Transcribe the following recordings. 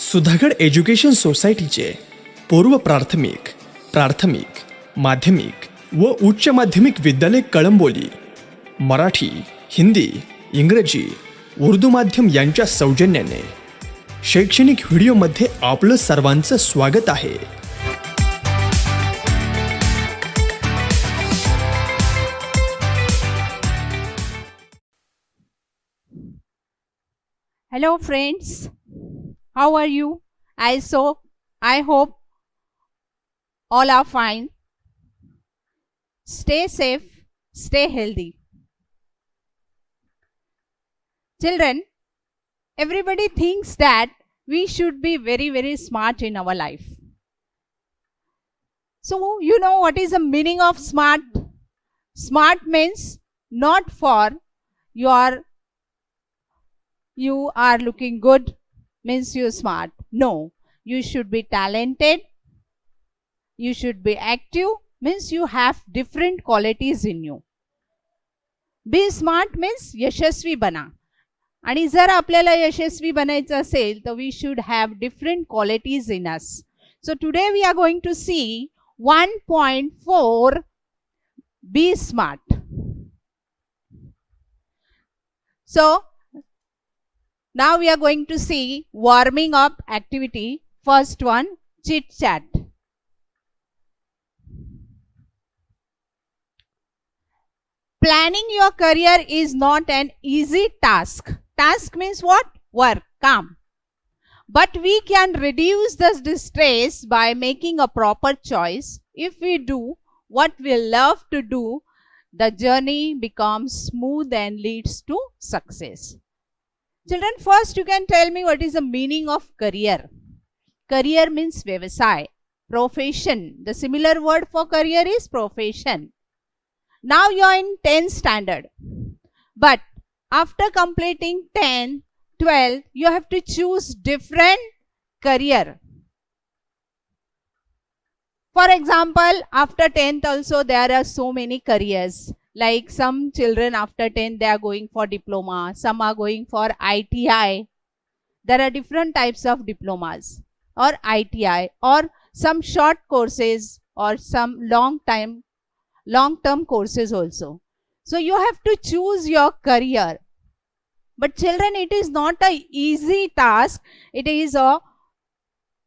Sudhagad education सोसायटीचे पूर्व प्राथमिक, प्राथमिक, माध्यमिक व उच्च माध्यमिक विद्यालय कळंबोली मराठी, हिंदी, इंग्रजी, उर्दू माध्यम यांच्या सौजन्याने शैक्षणिक व्हिडिओमध्ये आपलं सर्वांचं स्वागत आहे. Hello friends, how are you? I hope all are fine. Stay safe, stay healthy. Children, everybody thinks that we should be very smart in our life. So you know what is the meaning of smart? Smart means not for you are looking good means you're smart. No, you should be talented, you should be active means you have different qualities in you. Be smart means यशस्वी बना. आणि जर आपल्याला यशस्वी बनायचं असेल तर we should have different qualities in us. So today we are going to see 1.4 be smart. So now we are going to see warming up activity. First one, chit chat. Planning your career is not an easy task. Task means what? Work, काम. But we can reduce this distress by making a proper choice. If we do what we love to do, the journey becomes smooth and leads to success. Children, first you can tell me what is the meaning of career. Career means vyavasay, profession. The similar word for career is profession. Now you are in 10th standard. But after completing 10, 12, you have to choose different career. For example, after 10th also there are so many careers. Like some children after 10 they are going for diploma, some are going for ITI. There are different types of diplomas or ITI or some short courses or some long-term courses also. So you have to choose your career. But children, it is not an easy task. It is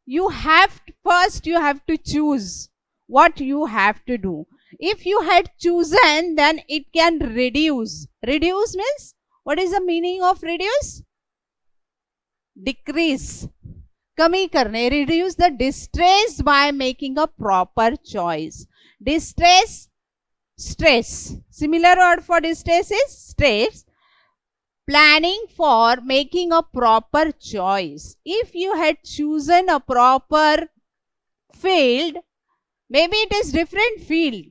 you have to choose what you have to do. If you had chosen, then it can reduce. Reduce means, what is the meaning of reduce? Decrease. कमी करने. Reduce the distress by making a proper choice. Distress, stress. Similar word for distress is stress. Planning for making a proper choice. If you had chosen a proper field, maybe it is different field.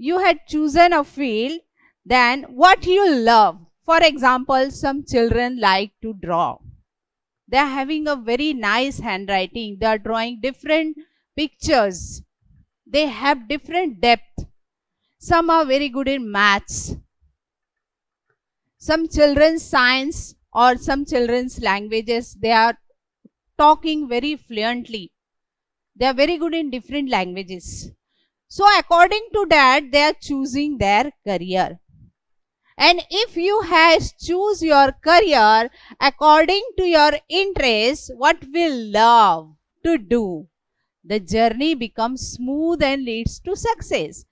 You had chosen a field, then what you love. For example, some children like to draw. They are having a very nice handwriting. They are drawing different pictures. They have different depth. Some are very good in maths. Some children's science or some children's languages, they are talking very fluently. They are very good in different languages. So according to that, they are choosing their career. And if you have choose your career according to your interests, what will love to do, the journey becomes smooth and leads to success.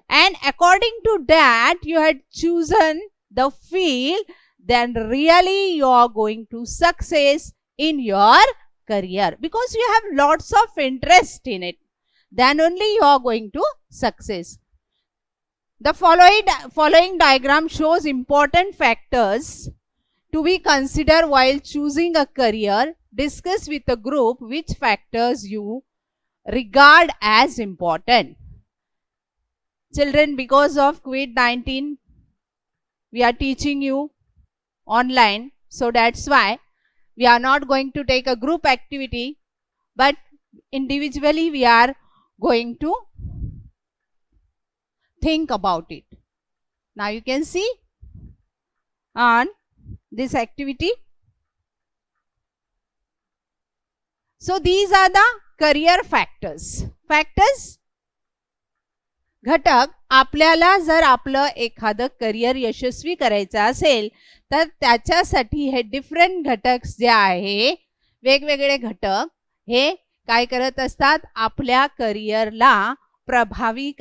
And according to that, you had chosen the field, then really you are going to success in your career because you have lots of interest in it. Then only you are going to success. The following diagram shows important factors to be considered while choosing a career. Discuss with a group which factors you regard as important. Children, because of COVID-19, we are teaching you online. So that's why we are not going to take a group activity, but individually we are going to think about it. Now you can see on this activity So these are the career factors. घटक. आपल्याला जर आपलं एखादं career यशस्वी करायचं असेल तर त्याच्यासाठी हे different घटक जे आहे, वेगवेगळे घटक हे काय करत असतात, आपल्या करिअरला प्रभावी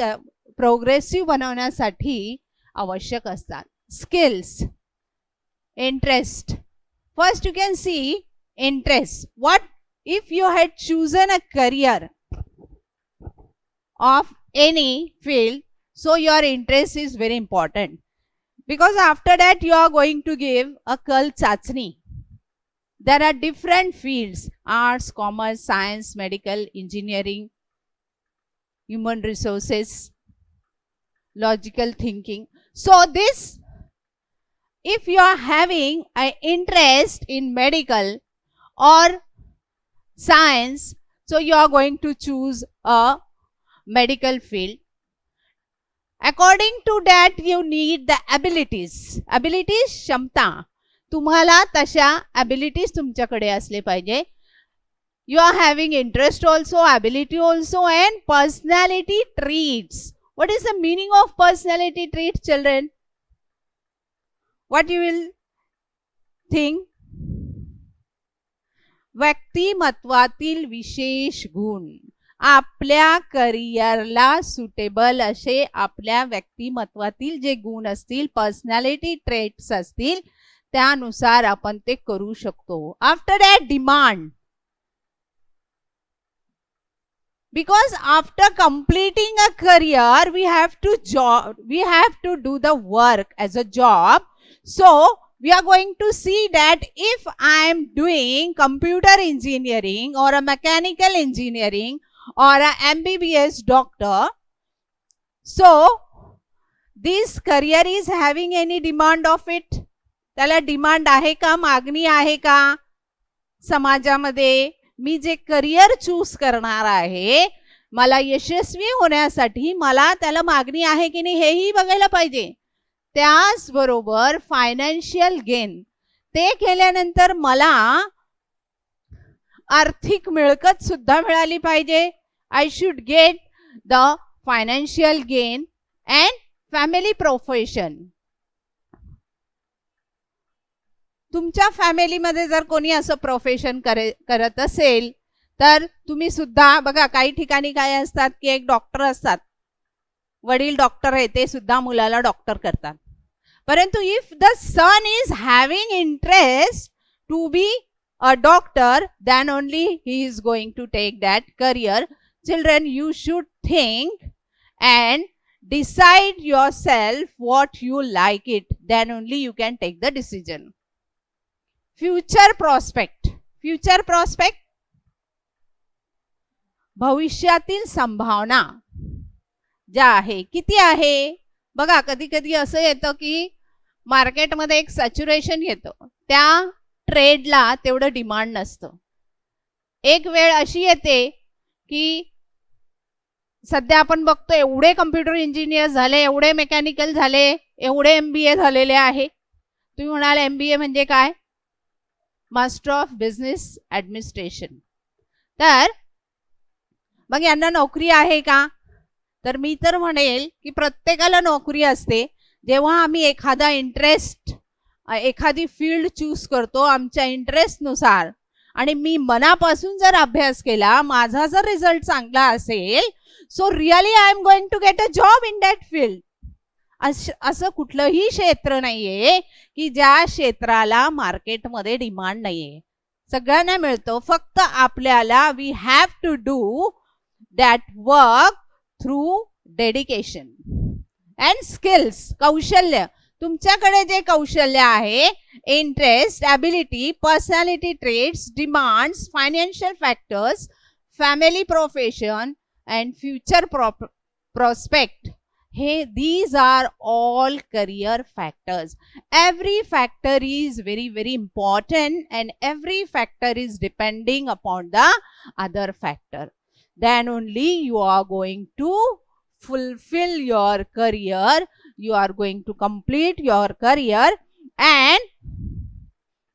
प्रोग्रेसिव्ह बनवण्यासाठी आवश्यक असतात. Skills, interest. First you can see interest. What if you had chosen a career of any field, so your interest is very important, because after that you are going to give a Kal Chachni. There are different fields: arts, commerce, science, medical, engineering, human resources, logical thinking. So this, if you are having an interest in medical or science, so you are going to choose a medical field. According to that you need the abilities. क्षमता. तुम्हाला तशा abilities तुमच्याकडे असले पाहिजे. You are having interest also, ability also, and personality traits. What is the meaning of personality traits, children? What you will think? व्यक्तिमत्वातील विशेष गुण. आपल्या करिअरला suitable असे आपल्या व्यक्तिमत्वातील जे गुण असतील, पर्सनॅलिटी ट्रेट्स असतील, त्यानुसार आपण ते करू शकतो. After that demand. Because after completing a career we have to do the work as a job. So we are going to see that if I am doing computer engineering or a mechanical engineering or a MBBS doctor, so this career is having any demand of it. त्याला demand आहे का, मागणी आहे का समाजामध्ये? मी जे career choose करणार आहे, मला यशस्वी होण्यासाठी मला त्याला मागणी आहे की नाही हेही बघायला पाहिजे. त्याचबरोबर फायनान्शियल गेन, ते केल्यानंतर मला आर्थिक मिळकत सुद्धा मिळाली पाहिजे. I should get the financial gain and family profession. तुमच्या फॅमिलीमध्ये जर कोणी असं प्रोफेशन करत असेल तर तुम्ही सुद्धा बघा, काही ठिकाणी काय असतात की एक डॉक्टर असतात, वडील डॉक्टर आहे, ते सुद्धा मुलाला डॉक्टर करतात. परंतु if the son is having interest to be a doctor, then only he is going to take that career. Children, you should think and decide yourself what you like it. Then only you can take the decision. Future prospect. भविष्यातील संभावना ज्या आहे, किती आहे बघा. कधी कधी असं येतं की मार्केटमध्ये एक सॅच्युरेशन येतं, त्या ट्रेडला तेवढं डिमांड नसतं. एक वेळ अशी येते की सध्या आपण बघतो एवढे कम्प्युटर इंजिनियर झाले, एवढे मेकॅनिकल झाले, एवढे MBA झालेले आहे. तुम्ही म्हणाल MBA म्हणजे काय? Master of business administration. तर मग यांना नोकरी आहे का? तर मी तर म्हणेल की प्रत्येकाला नोकरी असते. जेव्हा आम्ही एखादी फील्ड चूज करतो आमच्या इंटरेस्टनुसार, आणि मी मनापासून जर अभ्यास केला, माझा जर रिझल्ट चांगला असेल, so really I am going to get a job in that field. असं कुठलंही क्षेत्र नाहीये की ज्या क्षेत्राला मार्केटमध्ये डिमांड नाहीये. सगळ्यांना मिळतो. फक्त आपल्याला we have to do that work through dedication and skills. कौशल्य. तुमच्याकडे जे कौशल्य आहे, interest, ability, personality traits, demands, financial factors, family profession and future prospect, these are all career factors. Every factor is very, very important, and every factor is depending upon the other factor. Then only you are going to fulfill your career, you are going to complete your career, and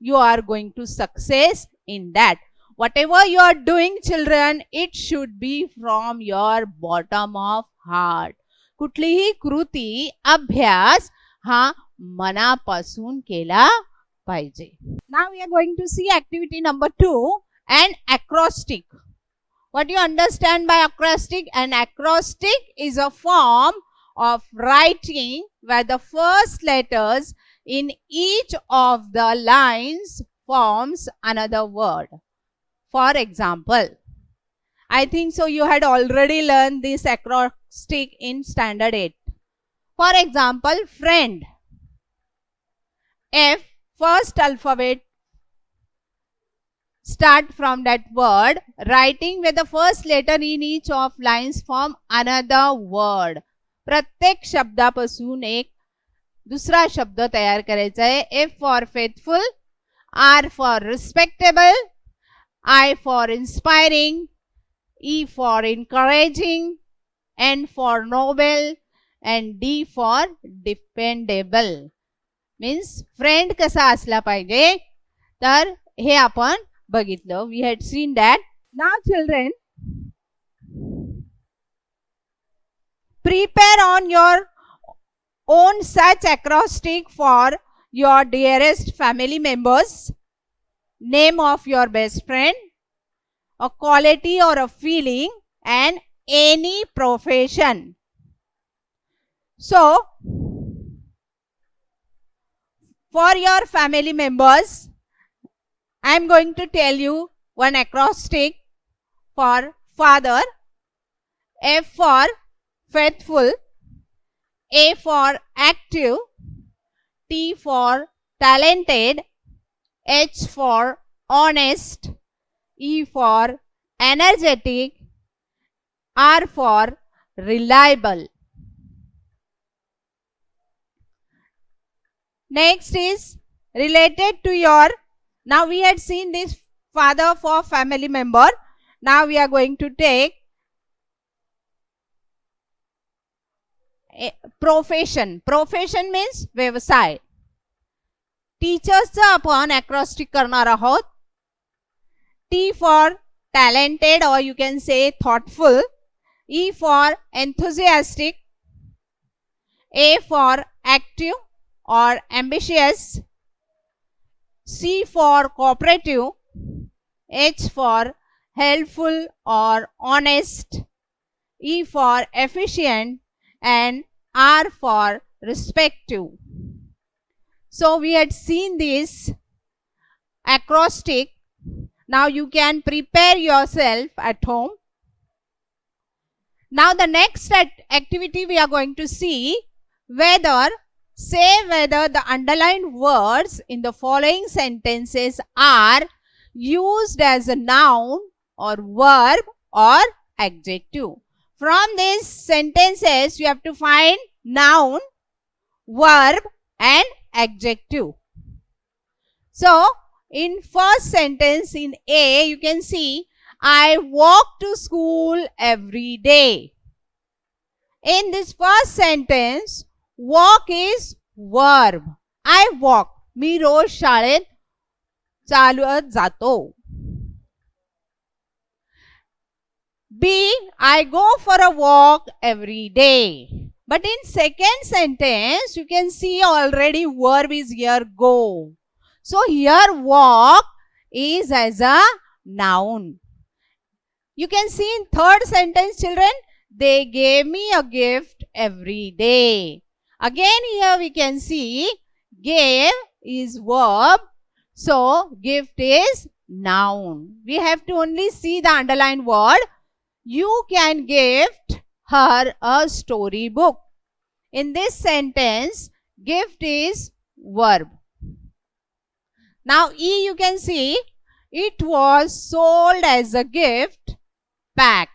you are going to success in that. whatever you are doing, children, it should be from your bottom of heart. कुठलीही कृती अभ्यास हा मनापासून केला पाहिजे. Now we are going to see activity number 2, an acrostic. What do you understand by acrostic? An acrostic is a form of writing where the first letters in each of the lines forms another word. For example, I think so you had already learned this acrostic in standard 8. For example, friend. F, first alphabet start from that word, writing with the first letter in each of lines form another word. प्रत्येक शब्दापासून एक दुसरा शब्द तयार करायचा आहे. F for faithful, R for respectable, I for inspiring, E for encouraging, N for noble, and D for dependable. Means friend कसा असला पाहिजे तर हे आपण बघितलं. We had seen that. Now children, prepare on your own such acrostic for your dearest family members, name of your best friend, a quality or a feeling, and any profession. So, for your family members, I am going to tell you one acrostic for father. F for faithful, A for active, T for talented, H for honest, E for energetic, R for reliable. Next is related to your, now we had seen this father for family member. Now we are going to take profession. Profession means व्यवसाय. टीचर्सचा आपण acrostic करणार आहोत. T for talented or you can say thoughtful, E for enthusiastic, A for active or ambitious, C for cooperative, H for helpful or honest, E for efficient, and R for respective. So we had seen this acrostic. Now you can prepare yourself at home. Now the next activity we are going to see whether the underlined words in the following sentences are used as a noun or verb or adjective. From these sentences you have to find noun, verb and adjective. So in first sentence in A you can see I walk to school every day. In this first sentence walk is verb. I walk. मी रोज शाळेत चालत जातो. B, I go for a walk every day. But in second sentence, you can see already verb is here go. So here walk is as a noun. You can see in third sentence, children, they gave me a gift every day. Again here we can see gave is verb. So gift is noun. We have to only see the underlined word. You can gift her a storybook. In this sentence, gift is verb. Now E you can see it was sold as a gift pack.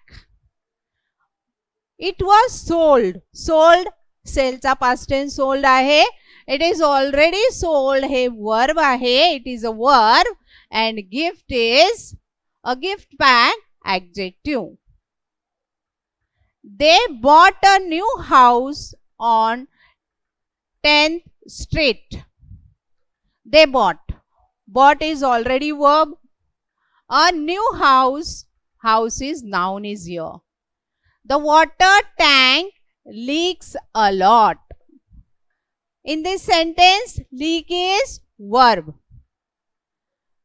It was sold. Sold, saleचा past tense sold आहे. It is already sold hey verb आहे. It is a verb and gift is a gift pack adjective. They bought a new house on 10th Street. They bought. Bought is already verb. A new house is noun is here. The water tank leaks a lot. In this sentence, leak is verb.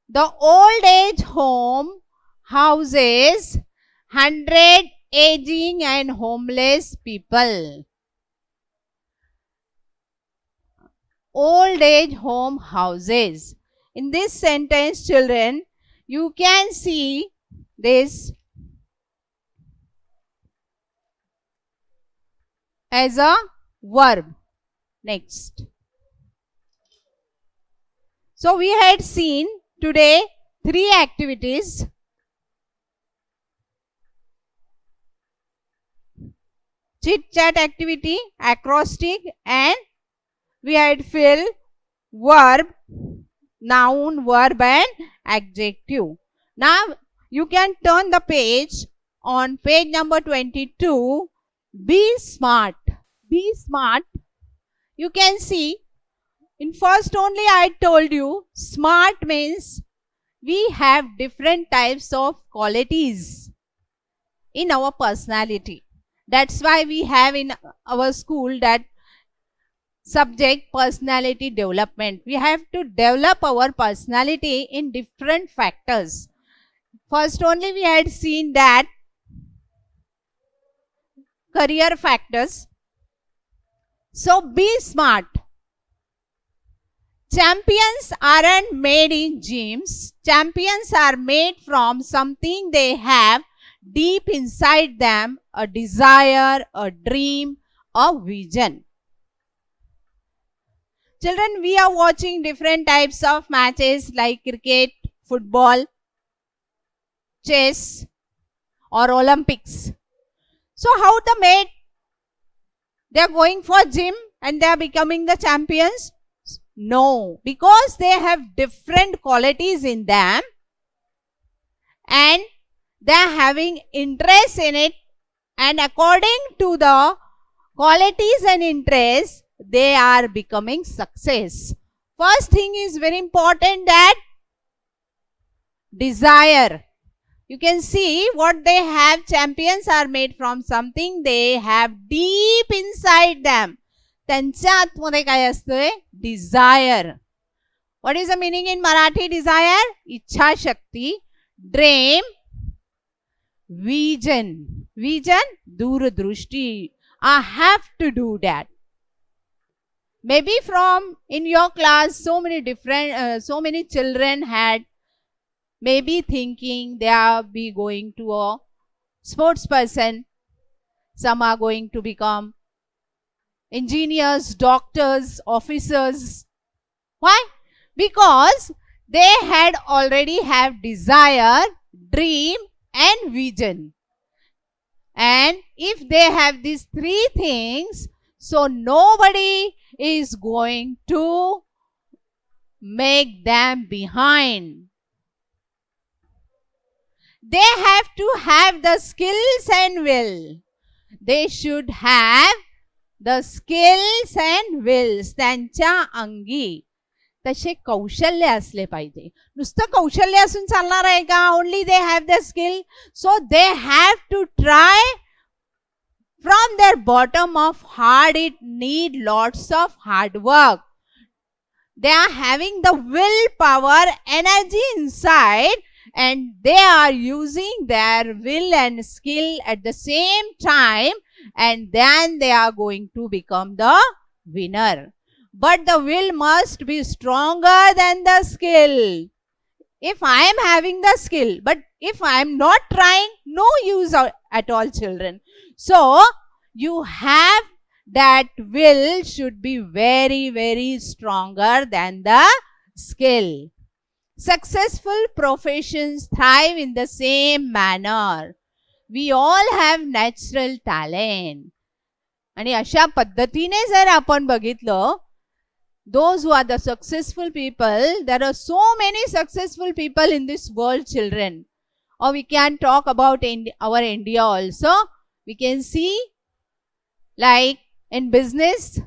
The old age home houses 100 aging and homeless people. Old age home houses. In this sentence, children, you can see this as a verb. Next. So we had seen today 3 activities. Chit chat activity, acrostic, and we had filled verb, noun, verb and adjective. Now you can turn the page on page number 22. Be smart. Be smart. You can see in first only I told you smart means we have different types of qualities in our personality. That's why we have in our school that subject personality development. We have to develop our personality in different factors. First only we had seen that career factors. So be smart. Champions aren't made in gyms. Champions are made from something they have deep inside them, a desire, a dream, a vision. Children, we are watching different types of matches like cricket, football, chess or Olympics. So how the mate, they are going for gym and they are becoming the champions? No, because they have different qualities in them and they are having interest in it, and according to the qualities and interests, they are becoming success. First thing is very important, that desire. You can see what they have. Champions are made from something they have deep inside them. त्यांच्या आतमध्ये काय असतंय? Desire. What is the meaning in Marathi? Desire? इच्छा शक्ती. Dream. Vision. Vision? दूरदृष्टी. I have to do that. Maybe from in your class, so many children had maybe thinking they are be going to a sports person. Some are going to become engineers, doctors, officers. Why? Because they had already have desire, dream and vision. And if they have these 3 things, so nobody is going to make them behind. They have to have the skills and will. They should have the skills and wills. त्यांच्या अंगी तसे कौशल्य असले पाहिजे. नुसतं कौशल्य असून चालणार आहे का? Only they have the skill. So they have to try from their bottom of heart. It need lots of hard work. They are having the willpower, energy inside, and they are using their will and skill at the same time, and then they are going to become the winner. But the will must be stronger than the skill. If I am having the skill, but if I am not trying, no use at all, children. So you have that will should be very, very stronger than the skill. Successful professions thrive in the same manner. We all have natural talent. आणि अशा पद्धतीने जर आपण बघितलं, those who are the successful people, there are so many successful people in this world, children. Or we can talk about our India also. We can see like in business,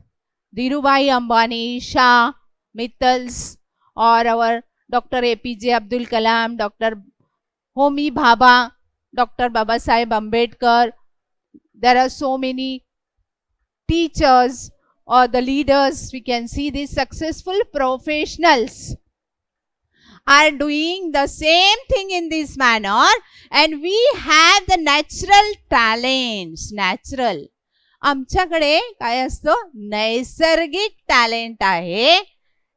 Dhirubhai Ambani, Shah, Mittals, or our Dr. APJ Abdul Kalam, Dr. Homi Bhabha, Dr. Babasaheb Ambedkar. There are so many teachers or the leaders. We can see these successful professionals are doing the same thing in this manner, and we have the natural talents. Natural. आमच्याकडे काय असतं, नैसर्गिक talent आहे.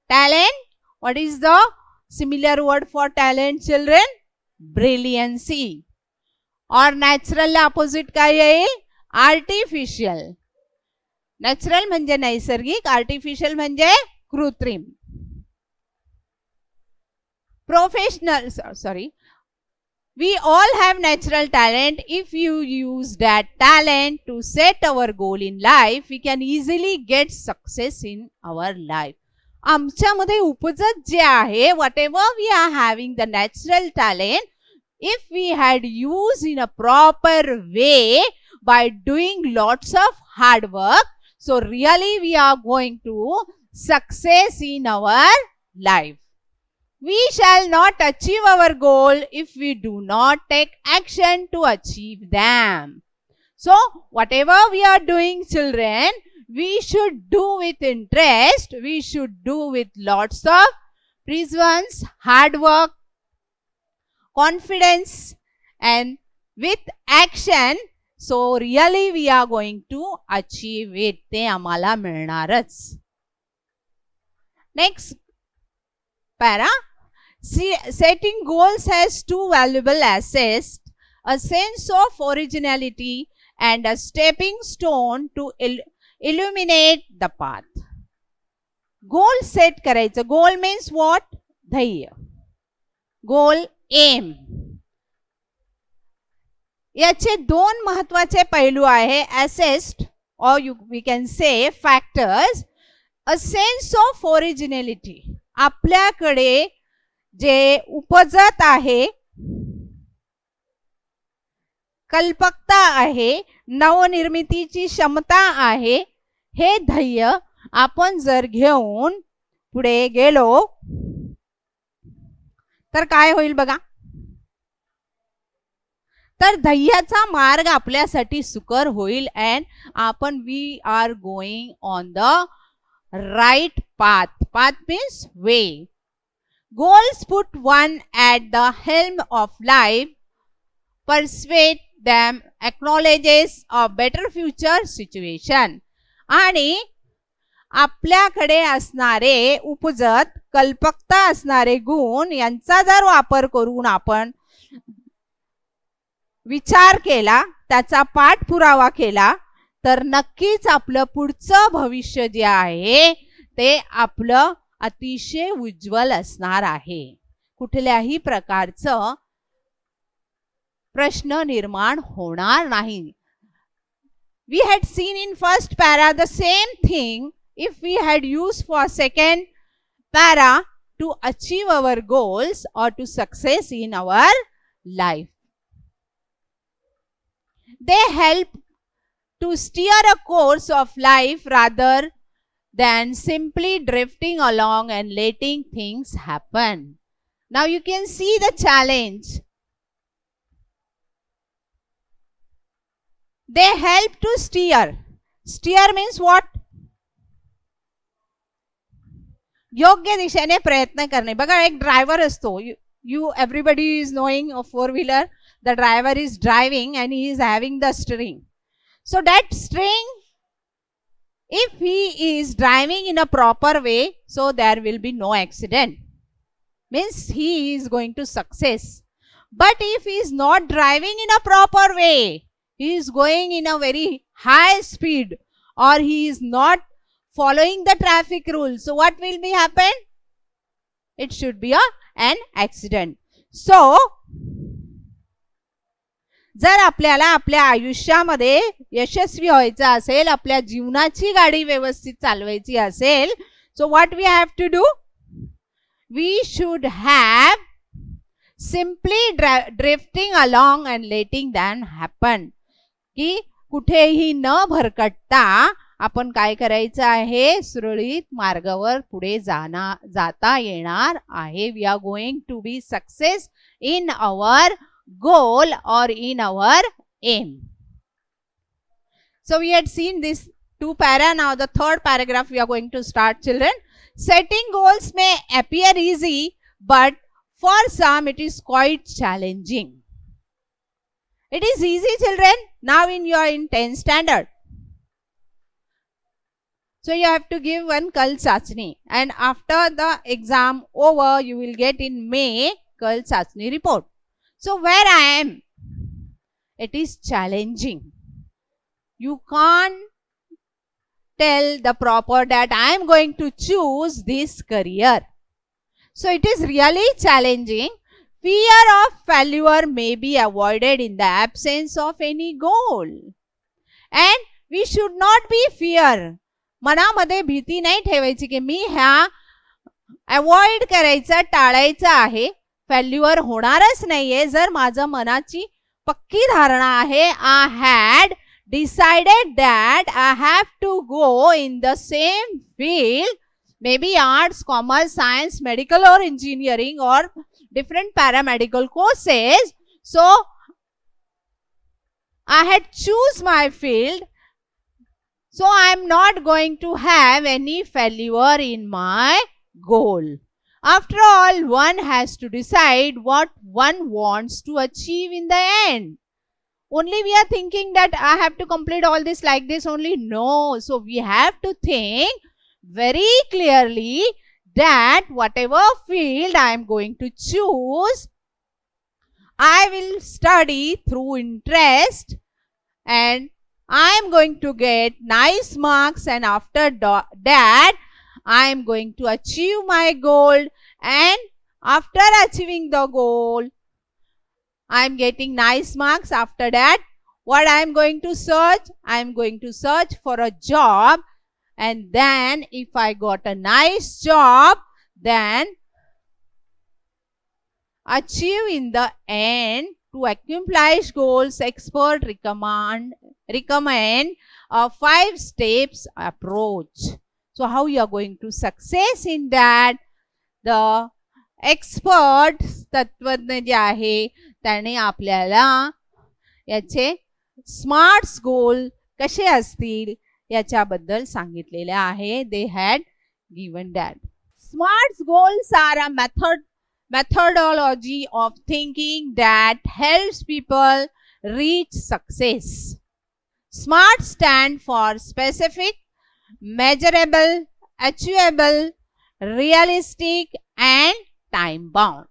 Talent, what is the similar word for talent children? Brilliancy. और natural opposite काय येईल? Artificial. Natural म्हणजे नैसर्गिक, आर्टिफिशियल म्हणजे कृत्रिम. Professional, sorry, we all have natural talent. If you use that talent to set our goal in life, we can easily get success in our life. आमच्यामध्ये उपजत जे आहे, whatever we are having the natural talent, if we had used in a proper way by doing lots of hard work, so really we are going to success in our life. We shall not achieve our goal if we do not take action to achieve them. So, whatever we are doing, children, we should do with interest. We should do with lots of perseverance, hard work, confidence, and with action. So, really we are going to achieve it. ते आम्हाला मिळणारच. Next para. Setting goals has two valuable assets: a sense of originality and a stepping stone to illuminate the path. Goal set करायचं. Goal means what? ध्येय. Goal, aim. याचे दोन महत्वाचे पैलू आहे. Assets, or we can say factors. A sense of originality. आपल्याकडे जे उपजत आहे, कल्पकता आहे, नवनिर्मितीची क्षमता आहे, हे ध्येय आपण जर घेऊन पुढे गेलो तर काय होईल बघा. तर ध्येयाचा मार्ग आपल्यासाठी सुकर होईल. अँड आपण we are going on the right path. Path means way. Goals put one at the helm of life, persuade them, acknowledges a better future situation. आणि आपल्याकडे असणारे उपजत कल्पकता असणारे गुण यांचा जर वापर करून आपण विचार केला, त्याचा पाठपुरावा केला, तर नक्कीच आपलं पुढचं भविष्य जे आहे ते आपलं अतिशय उज्ज्वल असणार आहे. कुठल्याही प्रकारचं प्रश्न निर्माण होणार नाही. We had seen in first para the same thing if we had used for second para to achieve our goals or to success in our life. They help to steer a course of life rather than simply drifting along and letting things happen. Now you can see the challenge. They help to steer. Steer means what? योग्य दिशेने प्रयत्न करणे. बघा, एक driver असतो. You everybody is knowing a four-wheeler. The driver is driving and he is having the steering. So that steering, if he is driving in a proper way, so there will be no accident. Means he is going to success. But if he is not driving in a proper way, he is going in a very high speed, or he is not following the traffic rules, so what will be happen? It should be an accident. So, जर आपल्याला आपल्या आयुष्यामध्ये यशस्वी व्हायचं असेल, आपल्या जीवनाची गाडी व्यवस्थित चालवायची असेल, so what we have to do? We should have simply drifting along and letting them happen. की कुठेही न भरकटता आपण काय करायचं आहे? सुरळीत मार्गावर पुढे जाता येणार आहे. We are going to be success in our goal or in our aim. So we had seen this two para. Now the third paragraph we are going to start, children. Setting goals may appear easy, but for some it is quite challenging. It is easy, children. Now you are in 10th standard. So you have to give one Kal Chachni, and after the exam over you will get in May Kal Chachni report. So where I am, it is challenging. You can't tell the proper that I am going to choose this career. So it is really challenging. Fear of failure may be avoided in the absence of any goal. And we should not be fear. मनामध्ये भीती नाही ठेवायची की मी ह्या avoid करायचा टाळायचा आहे, failure होणारच नाहीये. जर माझं मनाची पक्की धारणा आहे, I had decided that I have to go in the same field, maybe arts, commerce, science, medical और इंजिनियरिंग और different paramedical courses. So I had choose my field. So I am not going to have any failure in my goal. After all, one has to decide what one wants to achieve in the end. Only we are thinking that I have to complete all this like this only. No. So we have to think very clearly that whatever field I am going to choose, I will study through interest and I am going to get nice marks, and after that I am going to achieve my goal, and after achieving the goal I am getting nice marks. After that, what I am going to search? I am going to search for a job. And then if I got a nice job, then achieve in the end. To accomplish goals, experts recommend a 5 steps approach. So how you are going to success in that? The experts तत्वज्ञ जे आहे त्याने आपल्याला याचे smart गोल कसे असतील याच्याबद्दल सांगितलेले आहे. They had given that. Smart goals are a methodology of thinking that helps people reach success. SMART stand for specific, measurable, achievable, realistic and time bound.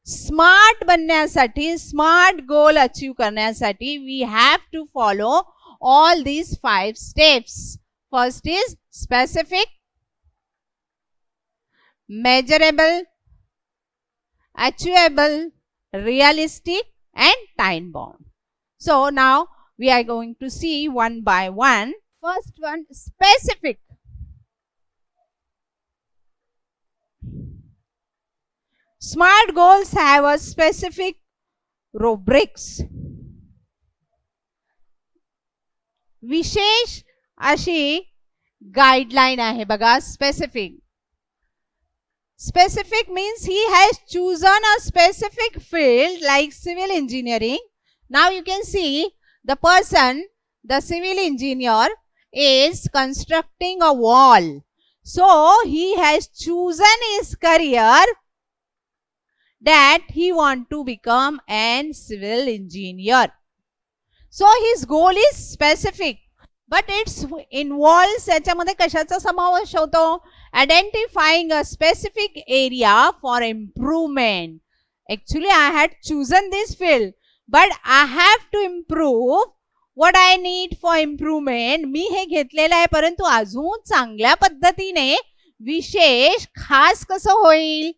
Smart बनण्यासाठी, स्मार्ट गोल अचीव करण्यासाठी we have to follow all these 5 steps. First is specific, measurable, achievable, realistic and time bound. So now we are going to see one by one. First one, specific. Smart goals have a specific rubrics. विशेष अशी guideline आहे बघा. specific. Specific means he has chosen a specific field like civil engineering. Now you can see the person, the civil engineer, is constructing a wall. So he has chosen his career that he want to become an civil engineer. So his goal is specific, but it's involves याच्यामध्ये कशाचा समावेश होतो? Identifying a specific area for improvement. Actually, I had chosen this field, but I have to improve. What I need for improvement? मी हे घेतलेलं आहे, परंतु अजून चांगल्या पद्धतीने विशेष खास कसं होईल?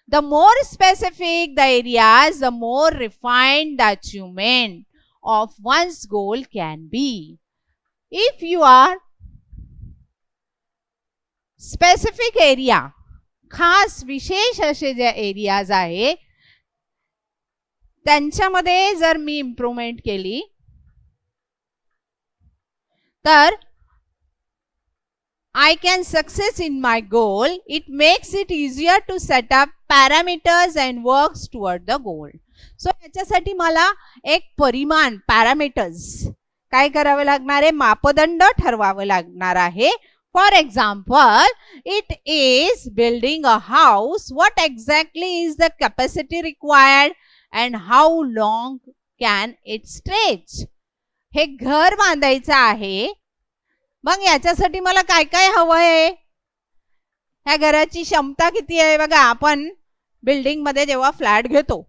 The more specific the areas, the more refined the achievement of one's goal can be. If you are specific area, खास विशेष असे जे एरियाज आहे त्यांच्यामध्ये जर मी इम्प्रूव्हमेंट केली तर I can success in my goal. It makes it easier to set up parameters and works toward the goal. So याच्यासाठी मला एक परिमाण पॅरामीटर्स काय करावे लागणार आहे, मापदंड ठरवावं लागणार आहे. For example, it is building a house. What exactly is the capacity required and how long can it stretch. हे घर बांधायचं आहे, मग याच्यासाठी मला काय काय हवं आहे, ह्या घराची क्षमता किती आहे. बघा, आपण बिल्डिंग मध्ये जेव्हा फ्लॅट घेतो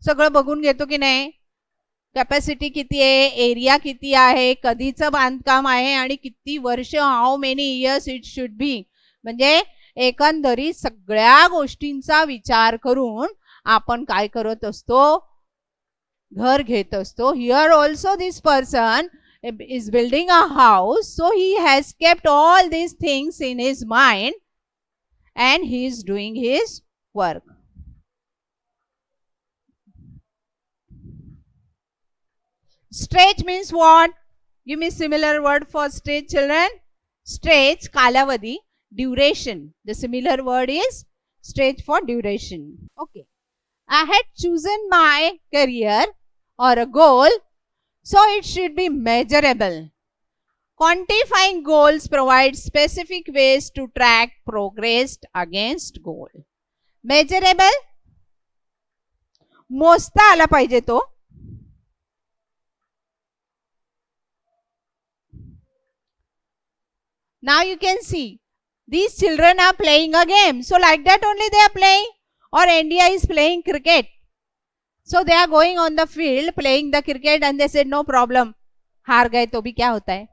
सगळं बघून घेतो की नाही, कॅपॅसिटी किती आहे, एरिया किती आहे, कधीचं बांधकाम आहे आणि किती वर्ष, how many years it should be. म्हणजे एकंदरीत सगळ्या गोष्टींचा विचार करून आपण काय करत असतो, घर घेत असतो. Here also this person is building a house, so he has kept all these things in his mind and he is doing his work. Stretch means what? Give me similar word for stretch, children. Stretch, kalavadi, duration. The similar word is stretch for duration. Okay. I had chosen my career or a goal, so it should be measurable. Quantifying goals provides specific ways to track progress against goal. Measurable, मोजता आला पाहिजे तो. Now you can see these children are playing a game, so like that only they are playing. Or India is playing cricket, so they are going on the field playing the cricket and they said no problem, हार गए तो भी क्या होता है.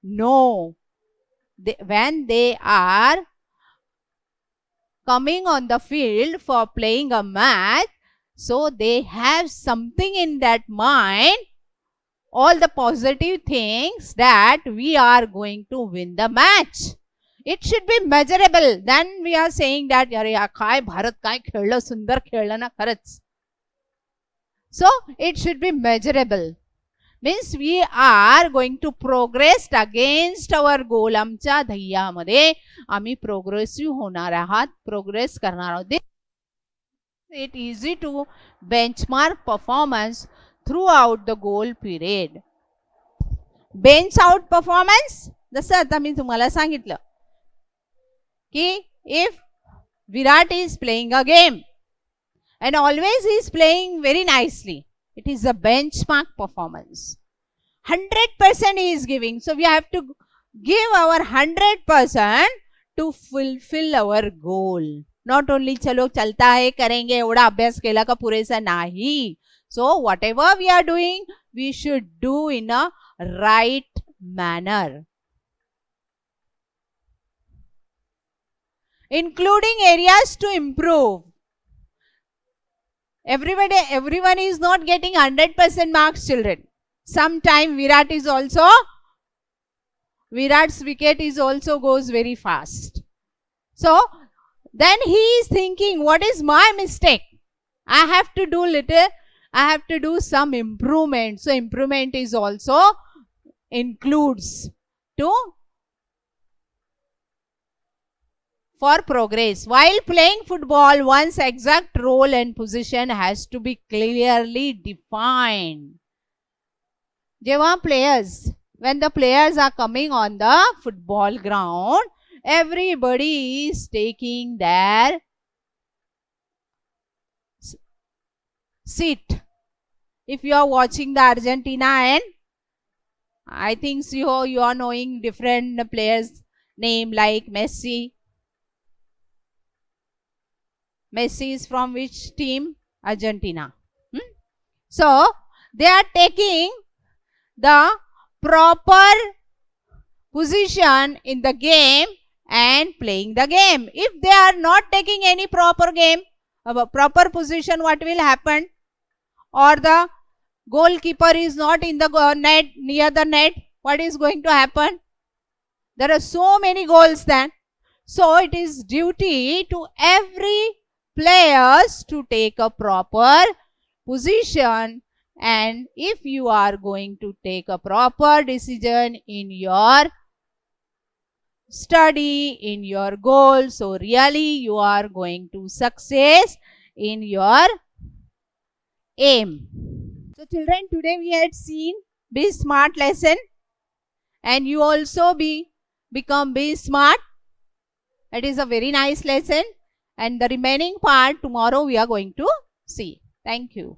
No, when they are coming on the field for playing a match, so they have something in that mind, all the positive things that we are going to win the match. It should be measurable. Then we are saying that अरे काय भारत काय खेळलं, सुंदर खेळलं ना खरंच. So it should be measurable. Means we are going to progress against our goal. आमच्या ध्येयामध्ये आम्ही प्रोग्रेसिव्ह होणार आहात, प्रोग्रेस करणार आहोत. It is easy to benchmark performance throughout the goal period. Bench out performance, जसं आता मी तुम्हाला सांगितलं की if Virat is playing a game and always he is playing very nicely, it is a benchmark performance. 100% he is giving, so we have to give our 100% to fulfill our goal. Not only चलो चलता है करेंगे एवढा अभ्यास केला का पुरेसा नाही. So whatever we are doing, we should do in a right manner. Including areas to improve. Everyone is not getting 100% marks, children. Sometime Virat's wicket is also goes very fast. So then he is thinking, what is my mistake? I have to do some improvement. So improvement is also includes to for progress. While playing football, one's exact role and position has to be clearly defined. When the players are coming on the football ground, everybody is taking their seat. If you are watching the Argentina, and I think you are knowing different players name like Messi. Messi is from which team? Argentina. So they are taking the proper position in the game and playing the game. If they are not taking any proper position, what will happen? Or the goalkeeper is not in the net, near the net, what is going to happen? There are so many goals then. So it is duty to every players to take a proper position, and if you are going to take a proper decision in your study in your goal. So really you are going to success in your aim. So children, today we had seen Be Smart lesson, and you also become Be Smart. It is a very nice lesson, and the remaining part tomorrow we are going to see. Thank you.